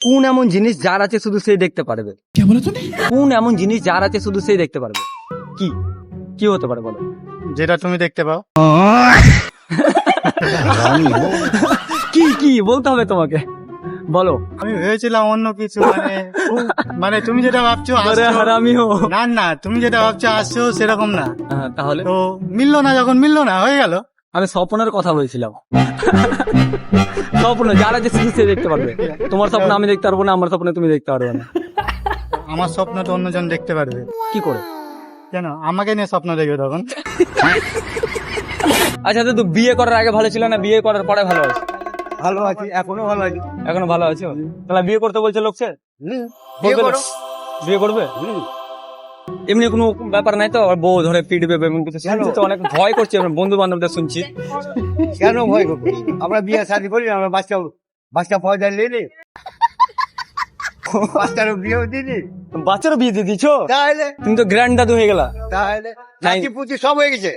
কোন এমন জিনিস যার আছে শুধু সেই দেখতে পারবে? কোন এমন জিনিস যার আছে শুধু সেই দেখতে পারবে? কি কি হতে পারে বলো? যেটা তুমি দেখতে পাও। কি কি বলতে হবে তোমাকে, বলো। আমি ভেবেছিলাম অন্য কিছু, মানে তুমি যেটা ভাবছো আরে আসছো- হারামিও। না না, তুমি যেটা ভাবছো আসছো সেরকম না। তাহলে তো মিললো না, যখন মিললো না হয়ে গেল। আমি স্বপ্নের কথা বলছিলাম। স্বপ্ন যার আছে শুধু সে দেখতে পারবে। তোমার স্বপ্ন আমি দেখতে পারবো না, আমার স্বপ্ন তুমি দেখতে পারবে না। আমার স্বপ্নটা অন্যজন দেখতে পারবে কি করে? কেন? আমাকে নিয়ে স্বপ্ন দেখবে তখন। আচ্ছা তো বিয়ে করার আগে ভালো ছিল না বিয়ে করার পরে ভালো আছে? ভালো আছি, এখনো ভালো আছি। এখনো ভালো আছো? তাহলে বিয়ে করতে বলছে লোকছে? বিয়ে করবে না? করো। বিয়ে করবে? এমনি কোনো ব্যাপার নাই তো? আর বউ ধরে পিটবে এমন কিছু শুনছি তো, অনেক ভয় করছে বন্ধু বান্ধবদের শুনছি। কেন ভয় করবো? আমরা বিয়ে শাদী করি না, আমরা বাচ্চা বাচ্চা পয়দা নিয়ে বাচ্চারও বিয়েও দিদি। বাচ্চারও বিয়ে দিয়ে দিছো? তাহলে তুমি তো গ্র্যান্ড দাদু হয়ে গেলা। তাহলে নাই। নাতি পুতি সব হয়ে গেছে।